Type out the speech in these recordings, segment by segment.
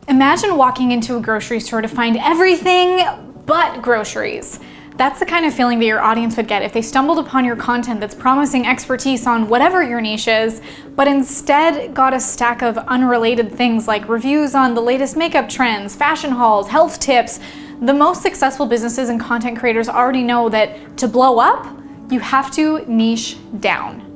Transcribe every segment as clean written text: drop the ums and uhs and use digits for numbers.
Imagine walking into a grocery store to find everything but groceries. That's the kind of feeling that your audience would get if they stumbled upon your content that's promising expertise on whatever your niche is, but instead got a stack of unrelated things like reviews on the latest makeup trends, fashion hauls, health tips. The most successful businesses and content creators already know that to blow up, you have to niche down.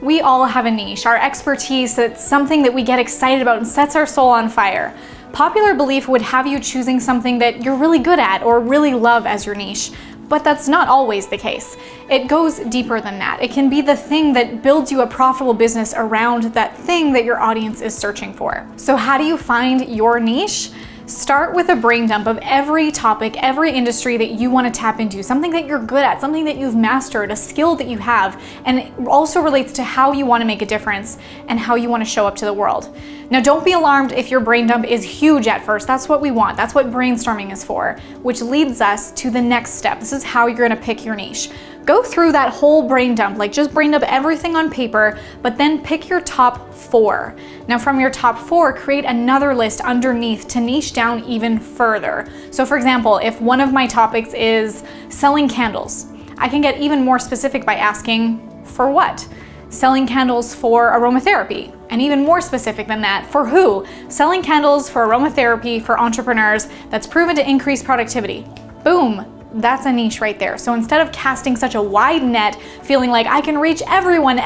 We all have a niche, our expertise, that's something that we get excited about and sets our soul on fire. Popular belief would have you choosing something that you're really good at or really love as your niche, but that's not always the case. It goes deeper than that. It can be the thing that builds you a profitable business around that thing that your audience is searching for. So how do you find your niche? Start with a brain dump of every topic, every industry that you want to tap into, something that you're good at, something that you've mastered, a skill that you have, and it also relates to how you want to make a difference and how you want to show up to the world. Now, don't be alarmed if your brain dump is huge at first. That's what we want. That's what brainstorming is for, which leads us to the next step. This is how you're going to pick your niche. Go through that whole brain dump, like just brain dump everything on paper, but then pick your top 4. Now from your top 4, create another list underneath to niche down even further. So for example, if one of my topics is selling candles, I can get even more specific by asking, for what? Selling candles for aromatherapy. And even more specific than that, for who? Selling candles for aromatherapy for entrepreneurs that's proven to increase productivity. Boom. That's a niche right there. So instead of casting such a wide net, feeling like I can reach everyone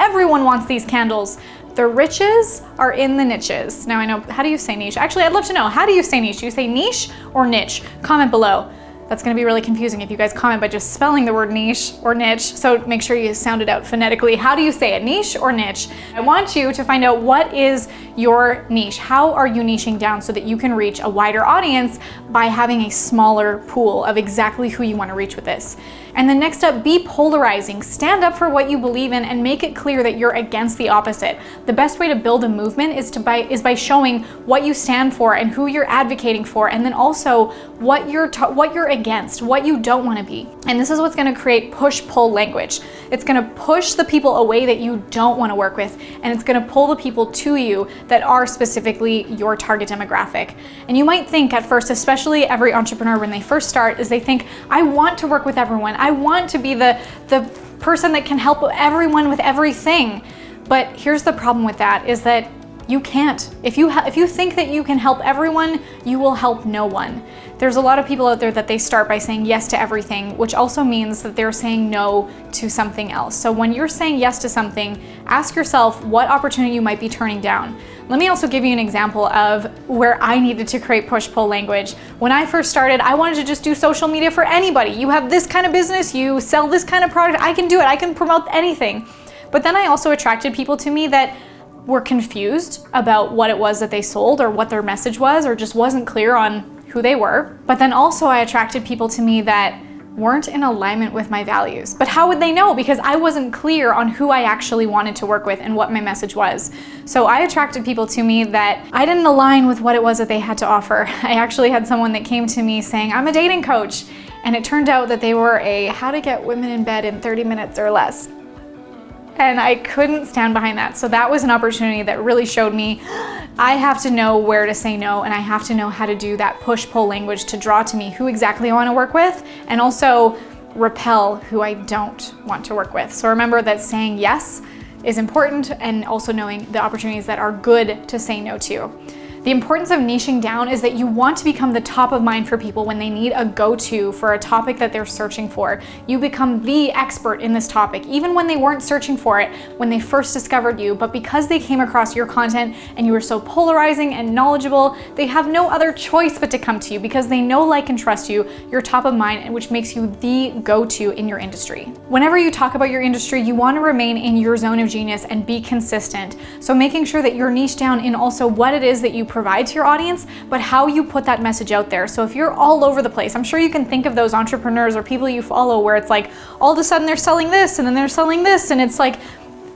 wants these candles, the riches are in the niches. Now I know, how do you say niche? Actually, I'd love to know, how do you say niche? Do you say niche or niche? Comment below. That's gonna be really confusing if you guys comment by just spelling the word niche or niche, so make sure you sound it out phonetically. How do you say it, niche or niche? I want you to find out what is your niche. How are you niching down so that you can reach a wider audience by having a smaller pool of exactly who you wanna reach with this? And then next up, be polarizing. Stand up for what you believe in and make it clear that you're against the opposite. The best way to build a movement is by showing what you stand for and who you're advocating for, and then also what you're against, what you don't want to be. And this is what's going to create push-pull language. It's going to push the people away that you don't want to work with, and it's going to pull the people to you that are specifically your target demographic. And you might think at first, especially every entrepreneur when they first start, is they think, I want to work with everyone. I want to be the person that can help everyone with everything. But here's the problem with that, is that you can't. If you think that you can help everyone, you will help no one. There's a lot of people out there that they start by saying yes to everything, which also means that they're saying no to something else. So when you're saying yes to something, ask yourself what opportunity you might be turning down. Let me also give you an example of where I needed to create push-pull language. When I first started, I wanted to just do social media for anybody. You have this kind of business, you sell this kind of product, I can do it, I can promote anything. But then I also attracted people to me that were confused about what it was that they sold or what their message was, or just wasn't clear on who they were. But then also I attracted people to me that weren't in alignment with my values. But how would they know? Because I wasn't clear on who I actually wanted to work with and what my message was. So I attracted people to me that I didn't align with what it was that they had to offer. I actually had someone that came to me saying, I'm a dating coach. And it turned out that they were a how to get women in bed in 30 minutes or less. And I couldn't stand behind that. So that was an opportunity that really showed me I have to know where to say no, and I have to know how to do that push-pull language to draw to me who exactly I want to work with, and also repel who I don't want to work with. So remember that saying yes is important, and also knowing the opportunities that are good to say no to. The importance of niching down is that you want to become the top of mind for people when they need a go-to for a topic that they're searching for. You become the expert in this topic, even when they weren't searching for it when they first discovered you, but because they came across your content and you were so polarizing and knowledgeable, they have no other choice but to come to you because they know, like, and trust you. You're top of mind, and which makes you the go-to in your industry. Whenever you talk about your industry, you want to remain in your zone of genius and be consistent. So making sure that you're niche down in also what it is that you provide to your audience, but how you put that message out there. So if you're all over the place, I'm sure you can think of those entrepreneurs or people you follow where it's like all of a sudden they're selling this and then they're selling this, and it's like,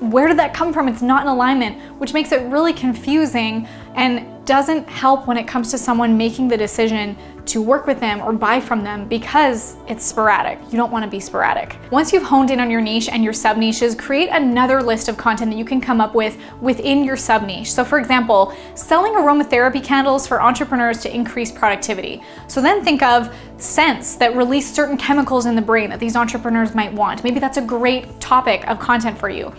where did that come from? It's not in alignment, which makes it really confusing and doesn't help when it comes to someone making the decision to work with them or buy from them because it's sporadic. You don't want to be sporadic. Once you've honed in on your niche and your sub niches, create another list of content that you can come up with within your sub niche. So for example, selling aromatherapy candles for entrepreneurs to increase productivity. So then think of scents that release certain chemicals in the brain that these entrepreneurs might want. Maybe that's a great topic of content for you.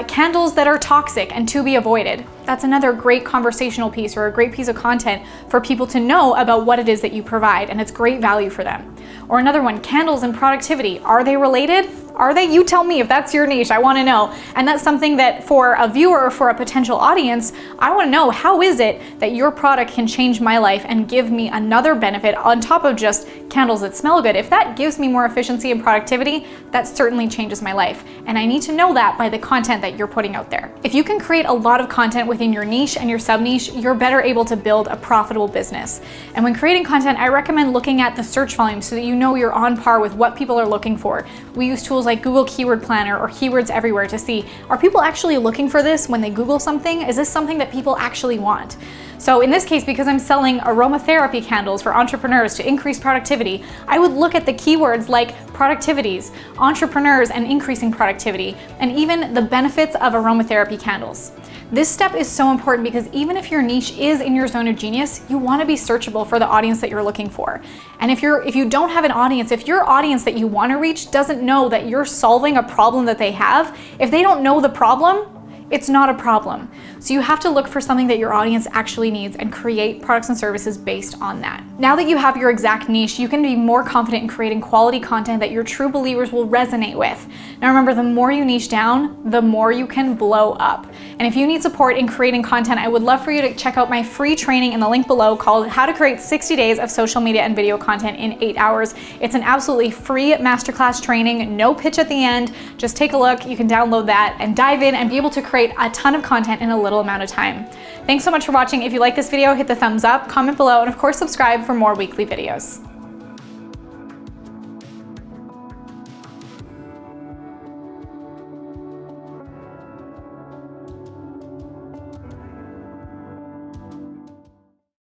Candles that are toxic and to be avoided. That's another great conversational piece or a great piece of content for people to know about what it is that you provide, and it's great value for them. Or another one, candles and productivity. Are they related? Are they? You tell me if that's your niche. I want to know. And that's something that for a viewer or for a potential audience, I want to know, how is it that your product can change my life and give me another benefit on top of just candles that smell good? If that gives me more efficiency and productivity, that certainly changes my life. And I need to know that by the content that you're putting out there. If you can create a lot of content within your niche and your sub niche, you're better able to build a profitable business. And when creating content, I recommend looking at the search volume so that you know you're on par with what people are looking for. We use tools like Google Keyword Planner or Keywords Everywhere to see, are people actually looking for this when they Google something? Is this something that people actually want? So in this case, because I'm selling aromatherapy candles for entrepreneurs to increase productivity, I would look at the keywords like productivities, entrepreneurs and increasing productivity, and even the benefits of aromatherapy candles. This step is so important because even if your niche is in your zone of genius, you want to be searchable for the audience that you're looking for. And if you don't have an audience, if your audience that you want to reach doesn't know that you're solving a problem that they have, if they don't know the problem, it's not a problem. So you have to look for something that your audience actually needs and create products and services based on that. Now that you have your exact niche, you can be more confident in creating quality content that your true believers will resonate with. Now remember, the more you niche down, the more you can blow up. And if you need support in creating content, I would love for you to check out my free training in the link below called How to Create 60 Days of Social Media and Video Content in 8 Hours. It's an absolutely free masterclass training, no pitch at the end. Just take a look, you can download that and dive in and be able to create a ton of content in a little amount of time. Thanks so much for watching. If you like this video, hit the thumbs up, comment below, and of course subscribe for more weekly videos.